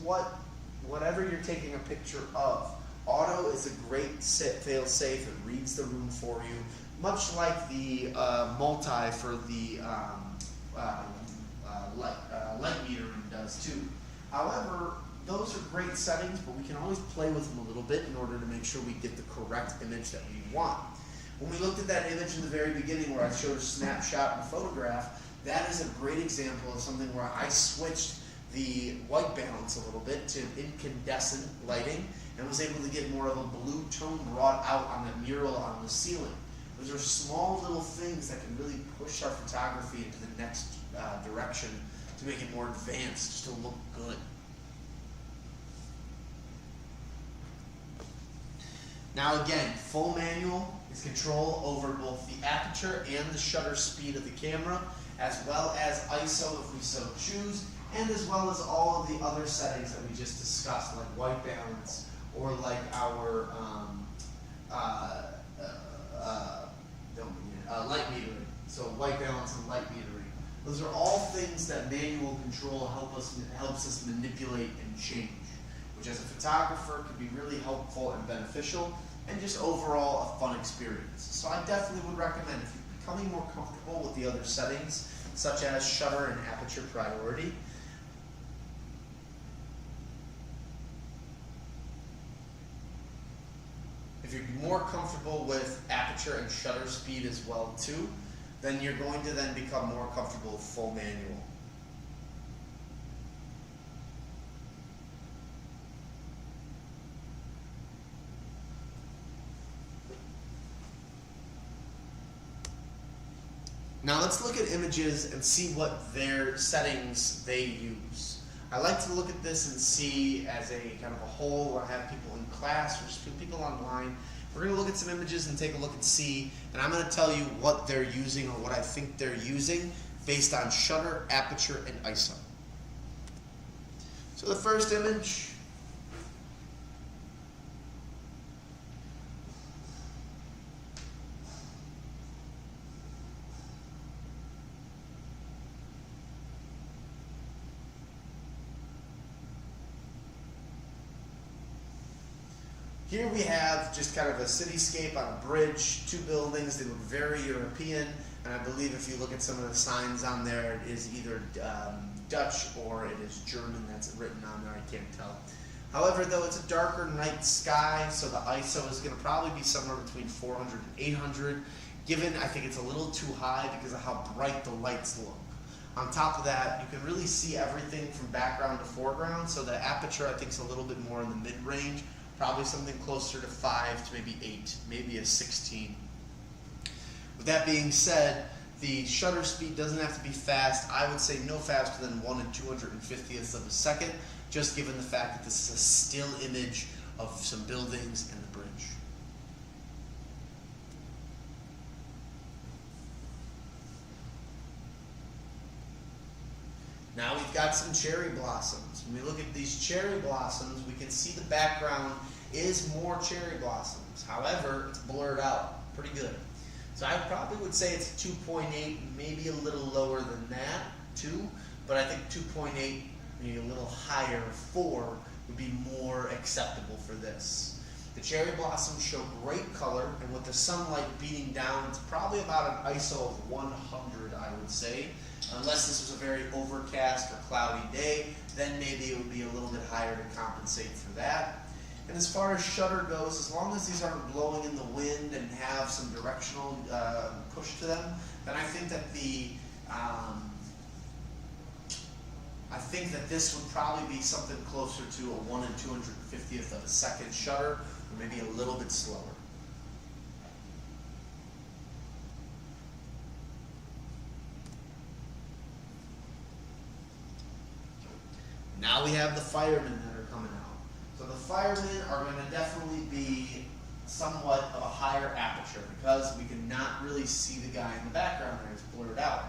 whatever you're taking a picture of. Auto is a great fail-safe. It reads the room for you, much like the multi for the light metering does too. However, those are great settings, but we can always play with them a little bit in order to make sure we get the correct image that we want. When we looked at that image in the very beginning where I showed a snapshot and a photograph, that is a great example of something where I switched the white balance a little bit to incandescent lighting and was able to get more of a blue tone brought out on that mural on the ceiling. Those are small little things that can really push our photography into the next direction to make it more advanced, just to look good. Now again, full manual is control over both the aperture and the shutter speed of the camera, as well as ISO if we so choose, and as well as all of the other settings that we just discussed, like white balance, or like our light metering. So white balance and light metering. Those are all things that manual control helps us manipulate and change, which as a photographer can be really helpful and beneficial, and just overall a fun experience. So I definitely would recommend, if you're becoming more comfortable with the other settings, such as shutter and aperture priority, if you're more comfortable with aperture and shutter speed as well too, then you're going to then become more comfortable with full manual. Now let's look at images and see what their settings they use. I like to look at this and see as a kind of a whole, where I have people in class or just people online. We're going to look at some images and take a look and see, and I'm going to tell you what they're using or what I think they're using based on shutter, aperture, and ISO. So the first image, here we have just kind of a cityscape on a bridge, two buildings. They look very European, and I believe if you look at some of the signs on there, it is either Dutch or it is German that's written on there, I can't tell. However, though, it's a darker night sky, so the ISO is going to probably be somewhere between 400 and 800, given I think it's a little too high because of how bright the lights look. On top of that, you can really see everything from background to foreground, so the aperture I think is a little bit more in the mid-range. Probably something closer to 5 to maybe 8, maybe a 16. With that being said, the shutter speed doesn't have to be fast. I would say no faster than 1 250th of a second, just given the fact that this is a still image of some buildings and the bridge. Now we've got some cherry blossoms. When we look at these cherry blossoms, we can see the background is more cherry blossoms. However, it's blurred out pretty good. So I probably would say it's 2.8, maybe a little lower than that, 2. But I think 2.8, maybe a little higher, 4, would be more acceptable for this. The cherry blossoms show great color, and with the sunlight beating down, it's probably about an ISO of 100, I would say. Unless this was a very overcast or cloudy day, then maybe it would be a little bit higher to compensate for that. And as far as shutter goes, as long as these aren't blowing in the wind and have some directional push to them, then I think that this would probably be something closer to a 1 250th of a second shutter, or maybe a little bit slower. Now we have the firemen that are coming out. So the firemen are going to definitely be somewhat of a higher aperture because we cannot really see the guy in the background there. It's blurred out.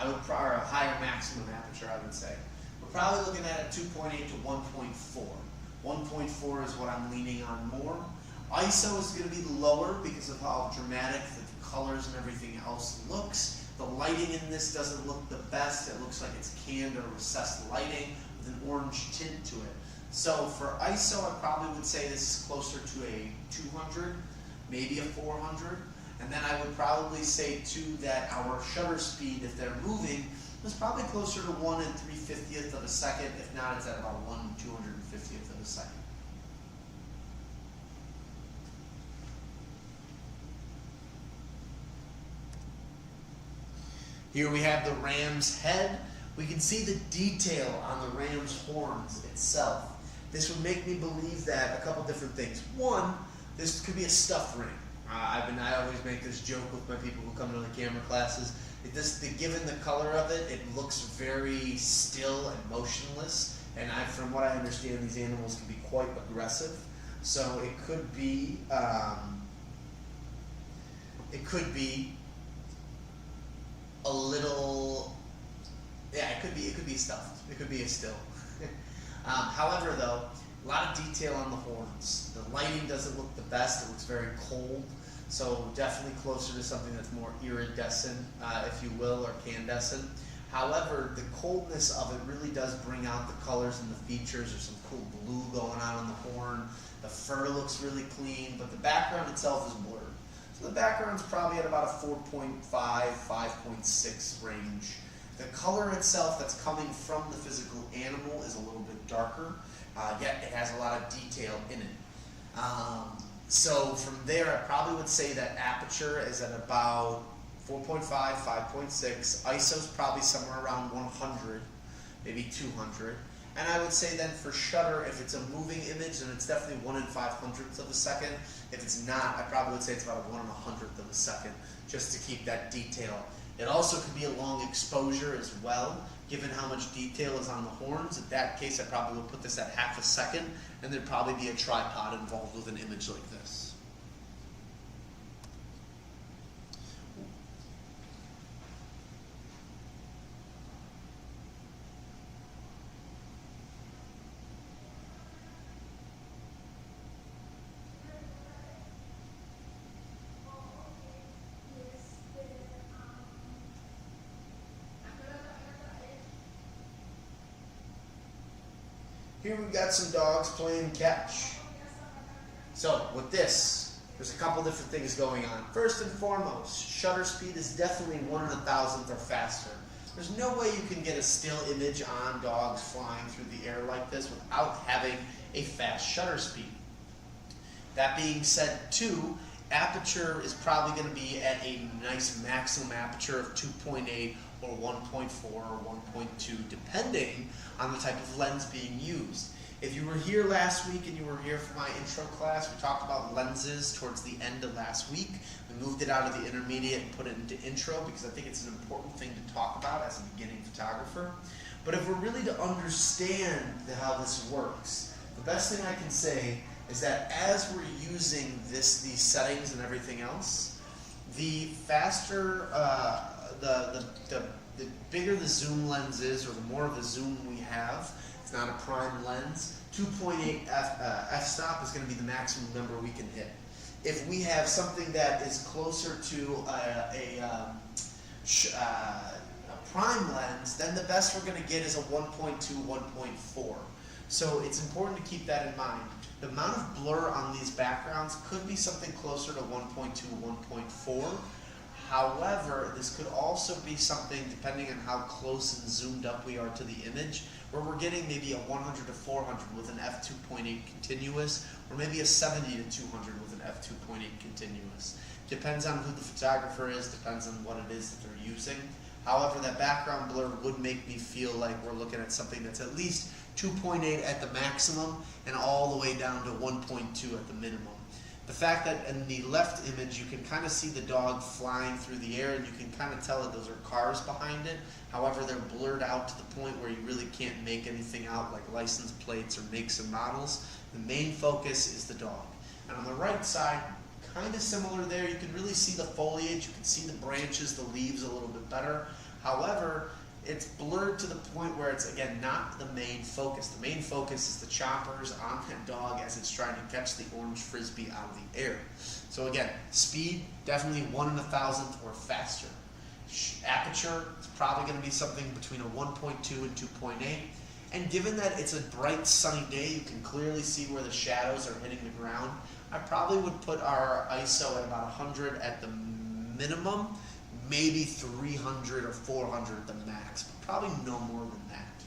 Or a higher maximum aperture, I would say. We're probably looking at a 2.8 to 1.4. 1.4 is what I'm leaning on more. ISO is going to be lower because of how dramatic the colors and everything else looks. The lighting in this doesn't look the best. It looks like it's canned or recessed lighting with an orange tint to it. So for ISO, I probably would say this is closer to a 200, maybe a 400. And then I would probably say too that our shutter speed, if they're moving, is probably closer to 1 3/50th of a second. If not, it's at about 1 250th of a second. Here we have the ram's head. We can see the detail on the ram's horns itself. This would make me believe that a couple different things. One, this could be a stuffed ram. I always make this joke with my people who come to the camera classes. Given the color of it, it looks very still and motionless. And from what I understand, these animals can be quite aggressive. So it could be a little, yeah, it could be stuffed. It could be a still. However, though, a lot of detail on the horns. The lighting doesn't look the best. It looks very cold. So definitely closer to something that's more iridescent, if you will, or candescent. However, the coldness of it really does bring out the colors and the features. There's some cool blue going on the horn. The fur looks really clean, but the background itself is blurred. So the background's probably at about a 4.5, 5.6 range. The color itself that's coming from the physical animal is a little bit darker, yet it has a lot of detail in it. So from there, I probably would say that aperture is at about 4.5, 5.6. ISO is probably somewhere around 100, maybe 200. And I would say then for shutter, if it's a moving image, then it's definitely 1 500th of a second. If it's not, I probably would say it's about 1 100th of a second, just to keep that detail. It also could be a long exposure as well, given how much detail is on the horns. In that case, I probably would put this at half a second, and there'd probably be a tripod involved with an image like this. Here we've got some dogs playing catch. So with this, there's a couple different things going on. First and foremost, shutter speed is definitely 1 1,000th or faster. There's no way you can get a still image on dogs flying through the air like this without having a fast shutter speed. That being said too, aperture is probably going to be at a nice maximum aperture of 2.8 or 1.4 or 1.2 depending on the type of lens being used. If you were here last week and you were here for my intro class, we talked about lenses towards the end of last week. We moved it out of the intermediate and put it into intro because I think it's an important thing to talk about as a beginning photographer. But if we're really to understand how this works, the best thing I can say is that as we're using these settings and everything else, the faster, the bigger the zoom lens is, or the more of a zoom we have, it's not a prime lens, 2.8 f-stop is going to be the maximum number we can hit. If we have something that is closer to a prime lens, then the best we're going to get is a 1.2, 1.4. So it's important to keep that in mind. The amount of blur on these backgrounds could be something closer to 1.2, 1.4. However, this could also be something, depending on how close and zoomed up we are to the image, where we're getting maybe a 100 to 400 with an f2.8 continuous, or maybe a 70 to 200 with an f2.8 continuous. Depends on who the photographer is, depends on what it is that they're using. However, that background blur would make me feel like we're looking at something that's at least 2.8 at the maximum and all the way down to 1.2 at the minimum. The fact that in the left image you can kind of see the dog flying through the air and you can kind of tell that those are cars behind it. However, they're blurred out to the point where you really can't make anything out like license plates or makes and models. The main focus is the dog. And on the right side, kind of similar there, you can really see the foliage, you can see the branches, the leaves a little bit better. However, it's blurred to the point where it's, again, not the main focus. The main focus is the choppers on that dog as it's trying to catch the orange frisbee out of the air. So again, speed, definitely 1 in 1,000th or faster. Aperture, it's probably going to be something between a 1.2 and 2.8. And given that it's a bright sunny day, you can clearly see where the shadows are hitting the ground. I probably would put our ISO at about 100 at the minimum, maybe 300 or 400 at the max, but probably no more than that.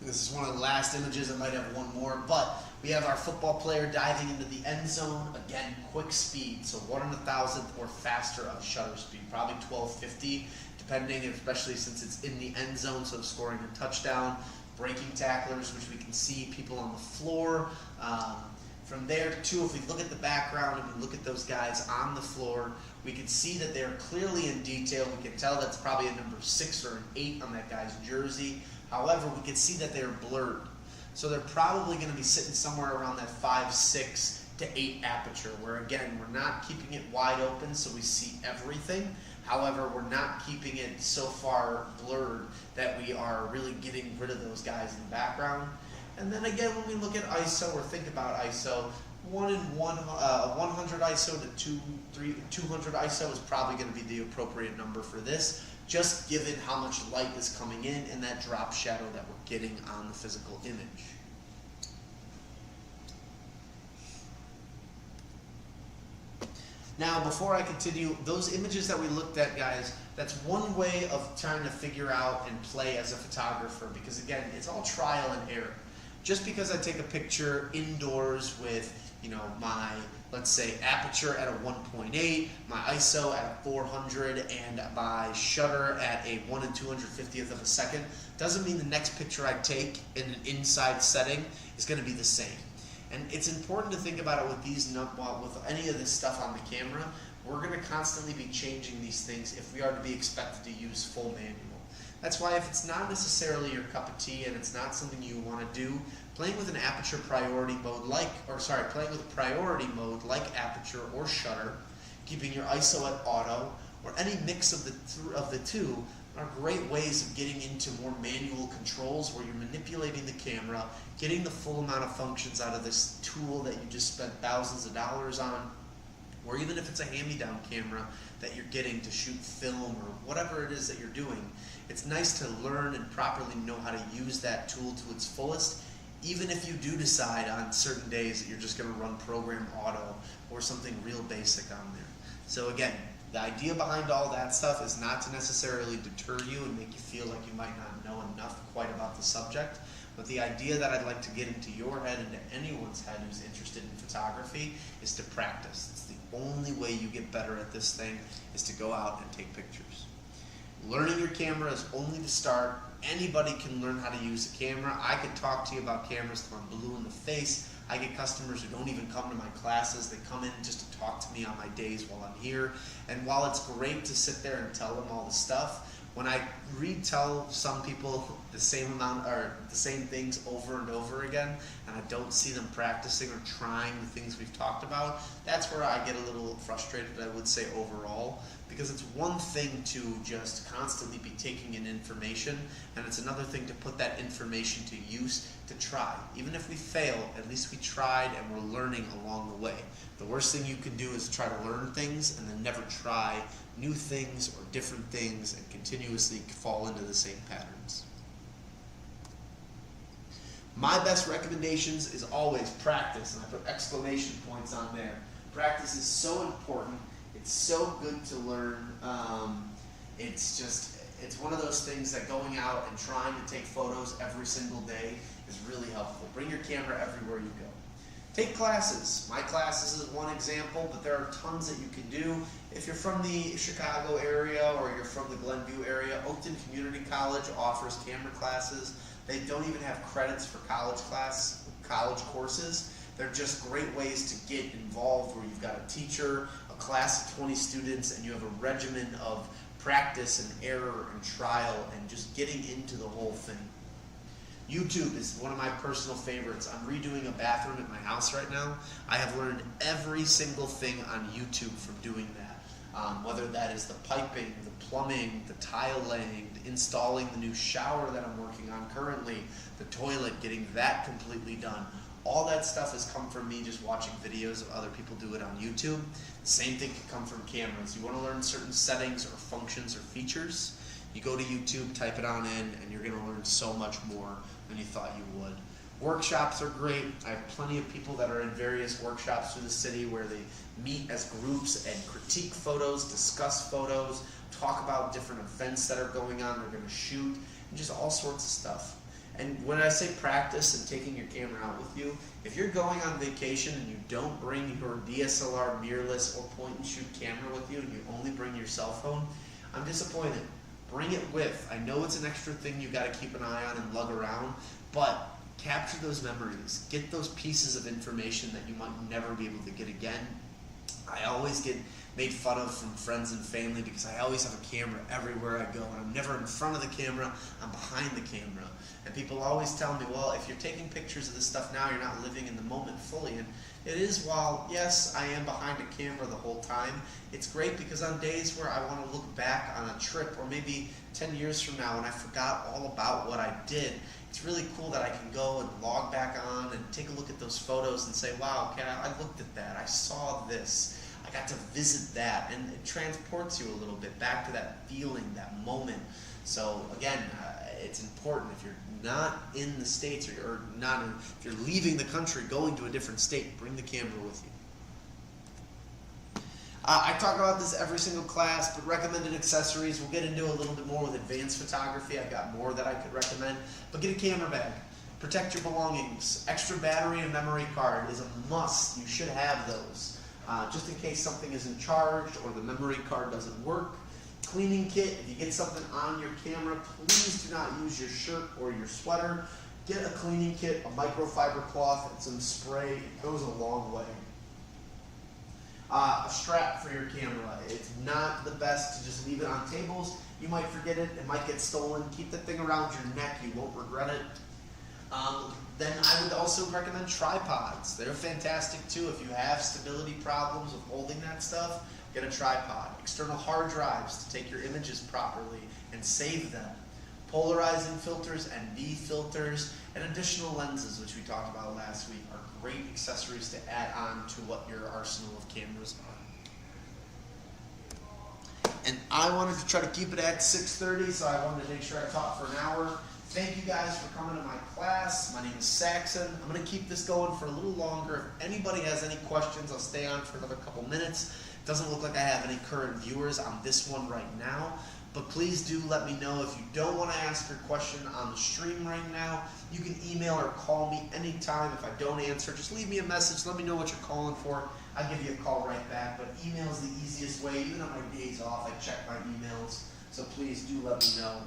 This is one of the last images. I might have one more, but we have our football player diving into the end zone. Again, quick speed, so 1 in 1,000th or faster of shutter speed, probably 1250, depending, especially since it's in the end zone, so scoring a touchdown. Breaking tacklers, which we can see people on the floor. From there, too, if we look at the background and we look at those guys on the floor, we can see that they're clearly in detail. We can tell that's probably a number 6 or an 8 on that guy's jersey. However, we can see that they're blurred. So they're probably going to be sitting somewhere around that 5.6 to 8 aperture, where again, we're not keeping it wide open so we see everything. However, we're not keeping it so far blurred that we are really getting rid of those guys in the background. And then again, when we look at ISO or think about ISO, 100 ISO to 200 ISO is probably going to be the appropriate number for this, just given how much light is coming in and that drop shadow that we're getting on the physical image. Now, before I continue, those images that we looked at, guys, that's one way of trying to figure out and play as a photographer, because again, it's all trial and error. Just because I take a picture indoors with, my, let's say, aperture at a 1.8, my ISO at a 400, and my shutter at a 1 250th of a second, doesn't mean the next picture I take in an inside setting is going to be the same. And it's important to think about it with with any of this stuff on the camera. We're going to constantly be changing these things if we are to be expected to use full manual. That's why if it's not necessarily your cup of tea and it's not something you want to do, playing with an aperture priority mode playing with a priority mode like aperture or shutter, keeping your ISO at auto, or any mix of the two are great ways of getting into more manual controls where you're manipulating the camera, getting the full amount of functions out of this tool that you just spent thousands of dollars on, or even if it's a hand-me-down camera that you're getting to shoot film or whatever it is that you're doing. It's nice to learn and properly know how to use that tool to its fullest, even if you do decide on certain days that you're just going to run program auto or something real basic on there. So again, the idea behind all that stuff is not to necessarily deter you and make you feel like you might not know enough quite about the subject, but the idea that I'd like to get into your head and to anyone's head who's interested in photography is to practice. It's the only way you get better at this thing is to go out and take pictures. Learning your camera is only the start. Anybody can learn how to use a camera. I could talk to you about cameras till I'm blue in the face. I get customers who don't even come to my classes. They come in just to talk to me on my days while I'm here. And while it's great to sit there and tell them all the stuff, when I retell some people the same amount or the same things over and over again, and I don't see them practicing or trying the things we've talked about, that's where I get a little frustrated, I would say, overall. Because it's one thing to just constantly be taking in information, and it's another thing to put that information to use to try. Even if we fail, at least we tried and we're learning along the way. The worst thing you can do is try to learn things and then never try new things or different things and continuously fall into the same patterns. My best recommendations is always practice, and I put exclamation points on there. Practice is so important. It's so good to learn. It's one of those things that going out and trying to take photos every single day is really helpful. Bring your camera everywhere you go. Take classes. My classes is one example, but there are tons that you can do. If you're from the Chicago area or you're from the Glenview area, Oakton Community College offers camera classes. They don't even have credits for college courses. They're just great ways to get involved where you've got a teacher, a class of 20 students, and you have a regimen of practice and error and trial and just getting into the whole thing. YouTube is one of my personal favorites. I'm redoing a bathroom at my house right now. I have learned every single thing on YouTube from doing that. Whether that is the piping, the plumbing, the tile laying, installing the new shower that I'm working on currently, the toilet, getting that completely done. All that stuff has come from me just watching videos of other people do it on YouTube. The same thing can come from cameras. You want to learn certain settings or functions or features, you go to YouTube, type it on in, and you're going to learn so much more than you thought you would. Workshops are great. I have plenty of people that are in various workshops through the city where they meet as groups and critique photos, discuss photos, talk about different events that are going on, they're going to shoot, and just all sorts of stuff. And when I say practice and taking your camera out with you, if you're going on vacation and you don't bring your DSLR mirrorless or point and shoot camera with you and you only bring your cell phone, I'm disappointed. Bring it with. I know it's an extra thing you got to keep an eye on and lug around, but capture those memories. Get those pieces of information that you might never be able to get again. I always get made fun of from friends and family because I always have a camera everywhere I go, and I'm never in front of the camera, I'm behind the camera. And people always tell me, well, if you're taking pictures of this stuff now, you're not living in the moment fully. And it is, while yes, I am behind a camera the whole time, it's great because on days where I want to look back on a trip, or maybe 10 years from now when I forgot all about what I did, it's really cool that I can go and log back on and take a look at those photos and say, wow, okay, I looked at that, I saw this, I got to visit that, and it transports you a little bit back to that feeling, that moment. So again, it's important if you're not in the States or if you're leaving the country, going to a different state, bring the camera with you. I talk about this every single class, but recommended accessories, we'll get into a little bit more with advanced photography. I've got more that I could recommend, but get a camera bag. Protect your belongings. Extra battery and memory card is a must. You should have those. Just in case something isn't charged or the memory card doesn't work. Cleaning kit, if you get something on your camera, please do not use your shirt or your sweater. Get a cleaning kit, a microfiber cloth, and some spray. It goes a long way. A strap for your camera. It's not the best to just leave it on tables. You might forget it, it might get stolen. Keep that thing around your neck, you won't regret it. Then I would also recommend tripods. They're fantastic too. If you have stability problems with holding that stuff, get a tripod. External hard drives to take your images properly and save them. Polarizing filters and ND filters and additional lenses, which we talked about last week, are great accessories to add on to what your arsenal of cameras are. And I wanted to try to keep it at 6:30, so I wanted to make sure I taught for an hour. Thank you guys for coming to my class. My name is Saxon. I'm going to keep this going for a little longer. If anybody has any questions, I'll stay on for another couple minutes. It doesn't look like I have any current viewers on this one right now, but please do let me know if you don't want to ask your question on the stream right now. You can email or call me anytime. If I don't answer, just leave me a message. Let me know what you're calling for. I'll give you a call right back, but email is the easiest way. Even on my days off, I check my emails, so please do let me know.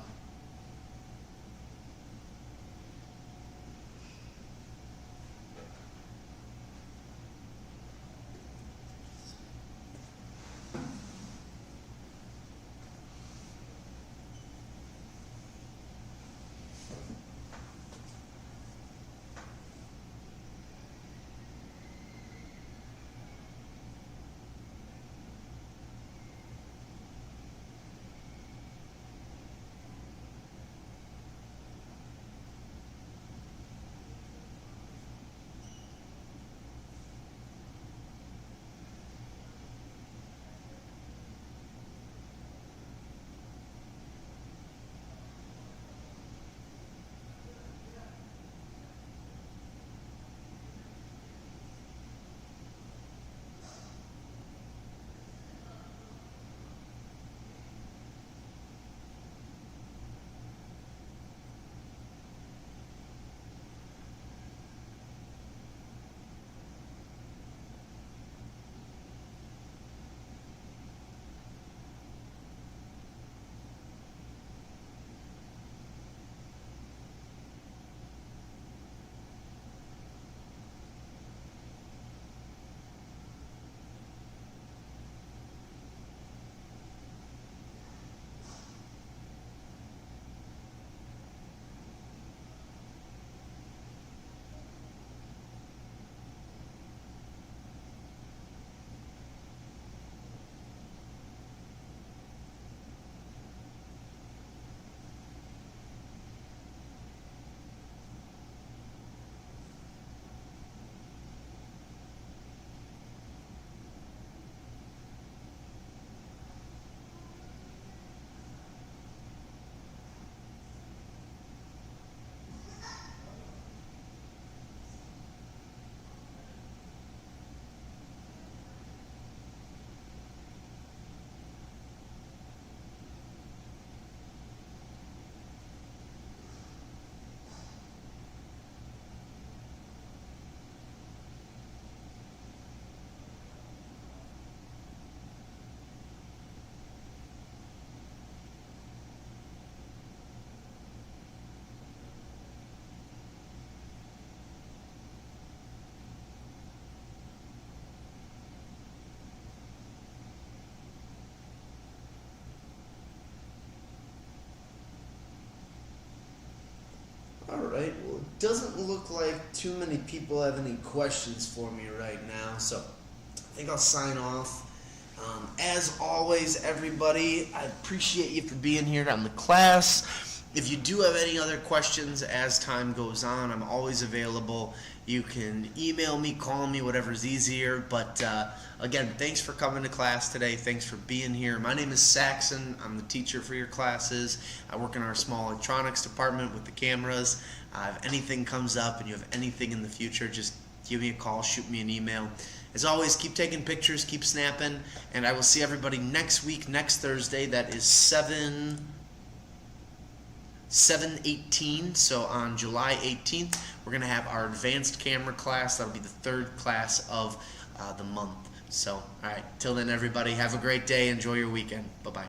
doesn't look like too many people have any questions for me right now, so I think I'll sign off. As always, everybody, I appreciate you for being here on the class. If you do have any other questions as time goes on, I'm always available. You can email me, call me, whatever's easier. But again, thanks for coming to class today. Thanks for being here. My name is Saxon. I'm the teacher for your classes. I work in our small electronics department with the cameras. If anything comes up and you have anything in the future, just give me a call, shoot me an email. As always, keep taking pictures, keep snapping, and I will see everybody next week, next Thursday. That is 7/18. So on July 18th, we're going to have our advanced camera class. That'll be the third class of the month. So, all right, till then, everybody, have a great day. Enjoy your weekend. Bye-bye.